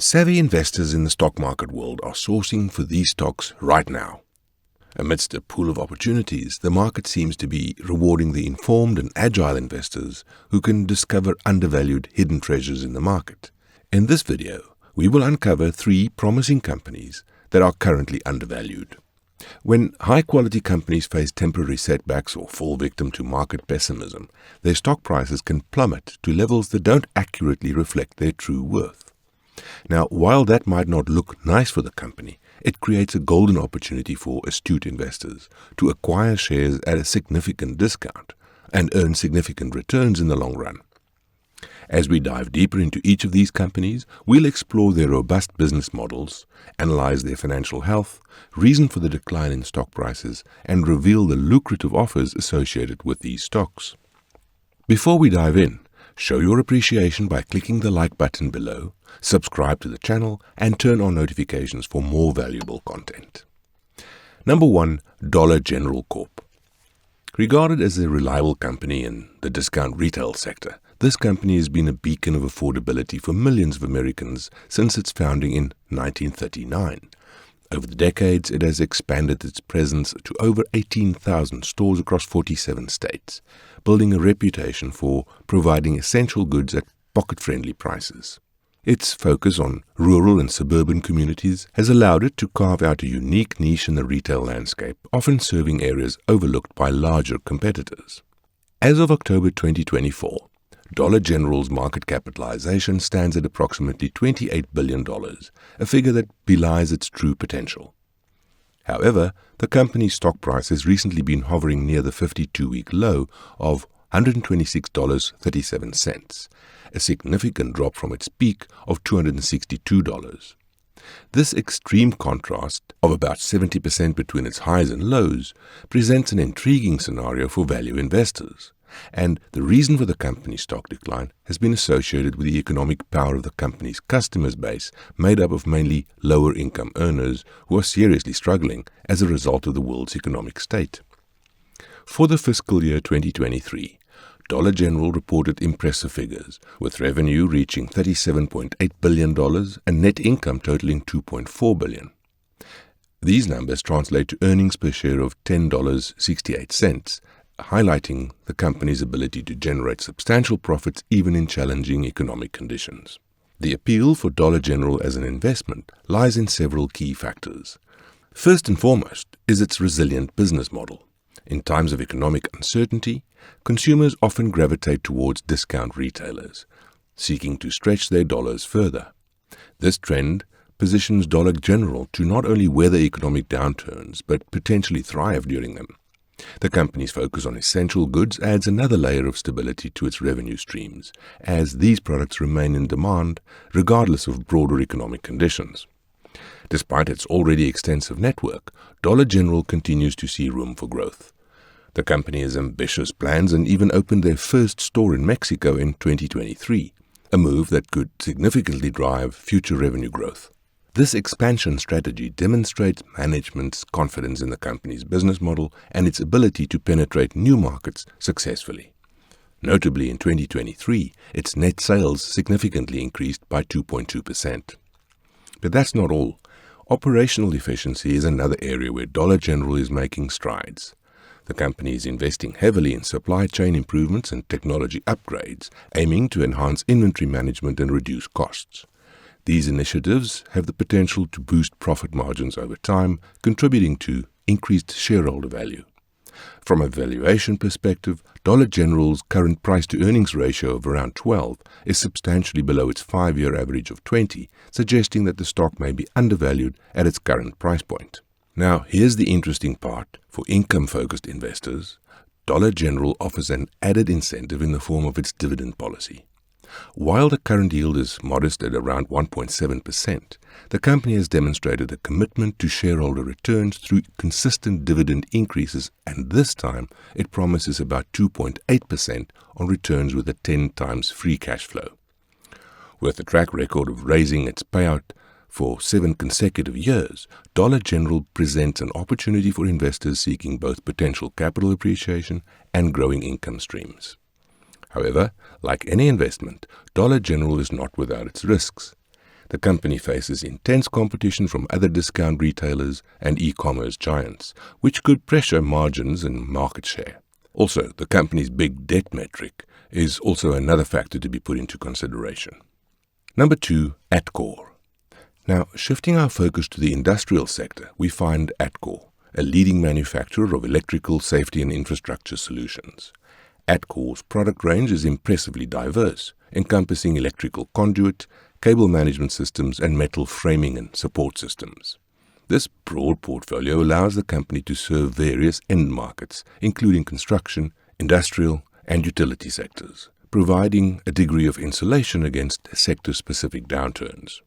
Savvy investors in the stock market world are sourcing for these stocks right now. Amidst a pool of opportunities, the market seems to be rewarding the informed and agile investors who can discover undervalued hidden treasures in the market. In this video, we will uncover 3 promising companies that are currently undervalued. When high-quality companies face temporary setbacks or fall victim to market pessimism, their stock prices can plummet to levels that don't accurately reflect their true worth. Now, while that might not look nice for the company, it creates a golden opportunity for astute investors to acquire shares at a significant discount and earn significant returns in the long run. As we dive deeper into each of these companies, we'll explore their robust business models, analyze their financial health, reason for the decline in stock prices, and reveal the lucrative offers associated with these stocks. Before we dive in, show your appreciation by clicking the like button below, subscribe to the channel, and turn on notifications for more valuable content. Number 1. Dollar General Corp. Regarded as a reliable company in the discount retail sector, this company has been a beacon of affordability for millions of Americans since its founding in 1939. Over the decades, it has expanded its presence to over 18,000 stores across 47 states, building a reputation for providing essential goods at pocket-friendly prices. Its focus on rural and suburban communities has allowed it to carve out a unique niche in the retail landscape, often serving areas overlooked by larger competitors. As of October 2024, Dollar General's market capitalization stands at approximately $28 billion, a figure that belies its true potential. However, the company's stock price has recently been hovering near the 52-week low of $126.37, a significant drop from its peak of $262. This extreme contrast of about 70% between its highs and lows presents an intriguing scenario for value investors. And the reason for the company's stock decline has been associated with the economic power of the company's customers base, made up of mainly lower-income earners who are seriously struggling as a result of the world's economic state. For the fiscal year 2023, Dollar General reported impressive figures, with revenue reaching $37.8 billion and net income totaling $2.4 billion. These numbers translate to earnings per share of $10.68, highlighting the company's ability to generate substantial profits even in challenging economic conditions. The appeal for Dollar General as an investment lies in several key factors. First and foremost is its resilient business model. In times of economic uncertainty, consumers often gravitate towards discount retailers, seeking to stretch their dollars further. This trend positions Dollar General to not only weather economic downturns, but potentially thrive during them. The company's focus on essential goods adds another layer of stability to its revenue streams, as these products remain in demand regardless of broader economic conditions. Despite its already extensive network, Dollar General continues to see room for growth. The company has ambitious plans and even opened their first store in Mexico in 2023, a move that could significantly drive future revenue growth. This expansion strategy demonstrates management's confidence in the company's business model and its ability to penetrate new markets successfully. Notably, in 2023, its net sales significantly increased by 2.2%. But that's not all. Operational efficiency is another area where Dollar General is making strides. The company is investing heavily in supply chain improvements and technology upgrades, aiming to enhance inventory management and reduce costs. These initiatives have the potential to boost profit margins over time, contributing to increased shareholder value. From a valuation perspective, Dollar General's current price-to-earnings ratio of around 12 is substantially below its 5-year average of 20, suggesting that the stock may be undervalued at its current price point. Now, here's the interesting part. For income-focused investors, Dollar General offers an added incentive in the form of its dividend policy. While the current yield is modest at around 1.7%, the company has demonstrated a commitment to shareholder returns through consistent dividend increases, and this time it promises about 2.8% on returns with a 10 times free cash flow. With a track record of raising its payout for 7 consecutive years, Dollar General presents an opportunity for investors seeking both potential capital appreciation and growing income streams. However, like any investment, Dollar General is not without its risks. The company faces intense competition from other discount retailers and e-commerce giants, which could pressure margins and market share. Also, the company's big debt metric is also another factor to be put into consideration. Number 2, Atkore. Now, shifting our focus to the industrial sector, we find Atkore, a leading manufacturer of electrical safety and infrastructure solutions. Atkore's product range is impressively diverse, encompassing electrical conduit, cable management systems, and metal framing and support systems. This broad portfolio allows the company to serve various end markets, including construction, industrial, and utility sectors, providing a degree of insulation against sector-specific downturns.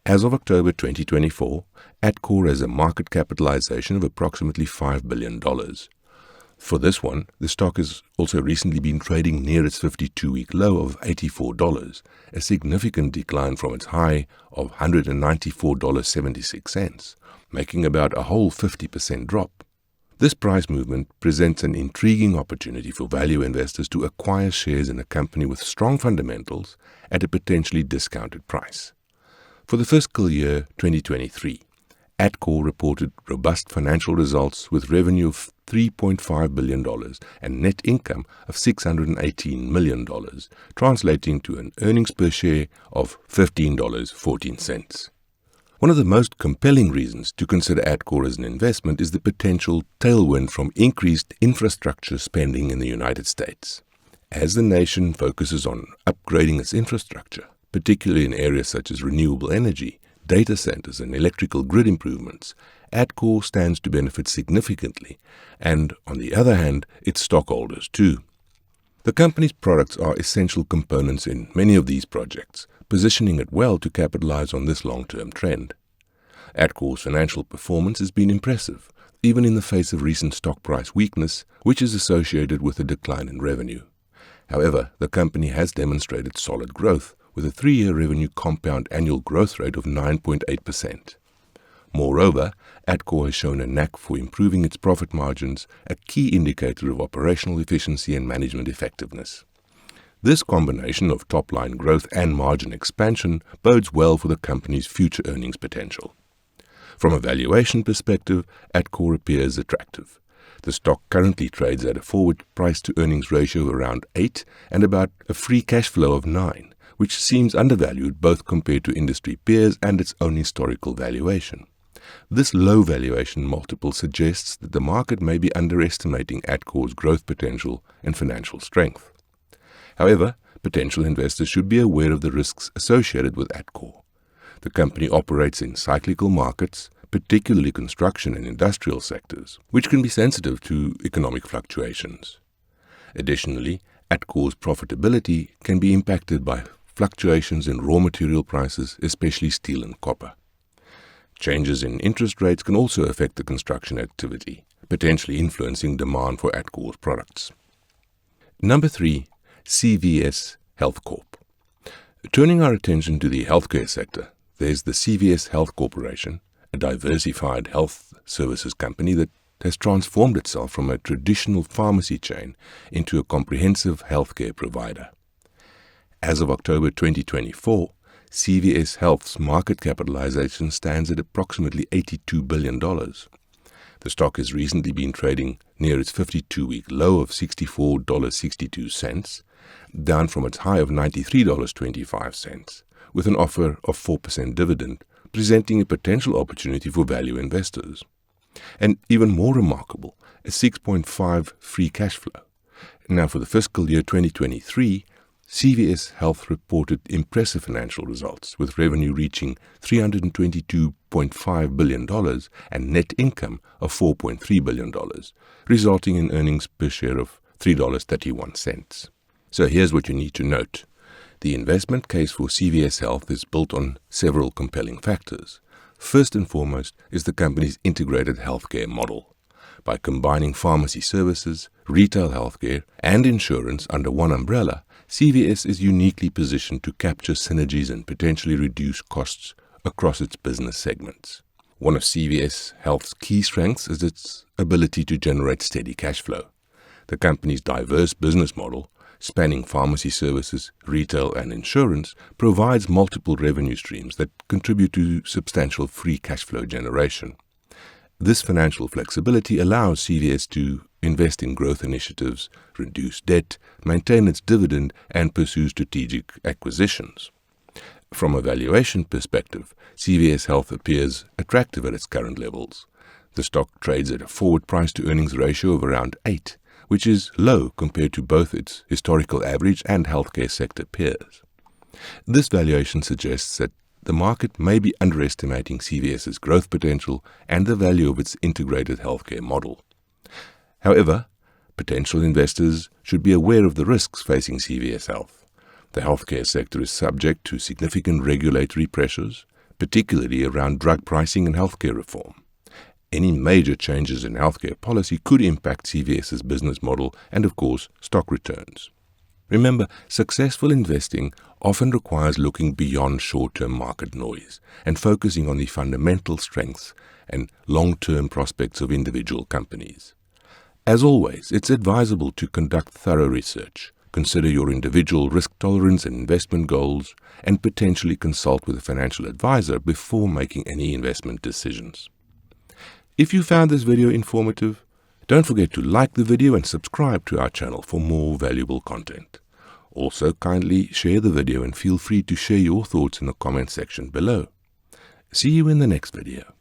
As of October 2024, Atkore has a market capitalization of approximately $5 billion. For this one, the stock has also recently been trading near its 52-week low of $84, a significant decline from its high of $194.76, making about a whole 50% drop. This price movement presents an intriguing opportunity for value investors to acquire shares in a company with strong fundamentals at a potentially discounted price. For the fiscal year 2023, Atkore reported robust financial results with revenue of $3.5 billion and net income of $618 million, translating to an earnings per share of $15.14. One of the most compelling reasons to consider Atkore as an investment is the potential tailwind from increased infrastructure spending in the United States. As the nation focuses on upgrading its infrastructure, particularly in areas such as renewable energy, data centers, and electrical grid improvements, Atkore stands to benefit significantly, and, on the other hand, its stockholders too. The company's products are essential components in many of these projects, positioning it well to capitalize on this long-term trend. Atkore's financial performance has been impressive, even in the face of recent stock price weakness, which is associated with a decline in revenue. However, the company has demonstrated solid growth, with a 3-year revenue compound annual growth rate of 9.8%. Moreover, Atkore has shown a knack for improving its profit margins, a key indicator of operational efficiency and management effectiveness. This combination of top-line growth and margin expansion bodes well for the company's future earnings potential. From a valuation perspective, Atkore appears attractive. The stock currently trades at a forward price-to-earnings ratio of around 8 and about a free cash flow of 9, which seems undervalued both compared to industry peers and its own historical valuation. This low valuation multiple suggests that the market may be underestimating Atkore's growth potential and financial strength. However, potential investors should be aware of the risks associated with Atkore. The company operates in cyclical markets, particularly construction and industrial sectors, which can be sensitive to economic fluctuations. Additionally, Atkore's profitability can be impacted by fluctuations in raw material prices, especially steel and copper. Changes in interest rates can also affect the construction activity, potentially influencing demand for Atkore's products. Number 3, CVS Health Corp. Turning our attention to the healthcare sector, there's the CVS Health Corporation, a diversified health services company that has transformed itself from a traditional pharmacy chain into a comprehensive healthcare provider. As of October 2024, CVS Health's market capitalization stands at approximately $82 billion. The stock has recently been trading near its 52-week low of $64.62, down from its high of $93.25, with an offer of 4% dividend, presenting a potential opportunity for value investors. And even more remarkable, a 6.5 free cash flow. Now, for the fiscal year 2023, CVS Health reported impressive financial results, with revenue reaching $322.5 billion and net income of $4.3 billion, resulting in earnings per share of $3.31. So here's what you need to note. The investment case for CVS Health is built on several compelling factors. First and foremost is the company's integrated healthcare model. By combining pharmacy services, retail healthcare, and insurance under one umbrella, CVS is uniquely positioned to capture synergies and potentially reduce costs across its business segments. One of CVS Health's key strengths is its ability to generate steady cash flow. The company's diverse business model, spanning pharmacy services, retail and insurance, provides multiple revenue streams that contribute to substantial free cash flow generation. This financial flexibility allows CVS to invest in growth initiatives, reduce debt, maintain its dividend, and pursue strategic acquisitions. From a valuation perspective, CVS Health appears attractive at its current levels. The stock trades at a forward price-to-earnings ratio of around 8, which is low compared to both its historical average and healthcare sector peers. This valuation suggests that the market may be underestimating CVS's growth potential and the value of its integrated healthcare model. However, potential investors should be aware of the risks facing CVS Health. The healthcare sector is subject to significant regulatory pressures, particularly around drug pricing and healthcare reform. Any major changes in healthcare policy could impact CVS's business model and, of course, stock returns. Remember, successful investing often requires looking beyond short-term market noise and focusing on the fundamental strengths and long-term prospects of individual companies. As always, it's advisable to conduct thorough research, consider your individual risk tolerance and investment goals, and potentially consult with a financial advisor before making any investment decisions. If you found this video informative, don't forget to like the video and subscribe to our channel for more valuable content. Also, kindly share the video and feel free to share your thoughts in the comment section below. See you in the next video.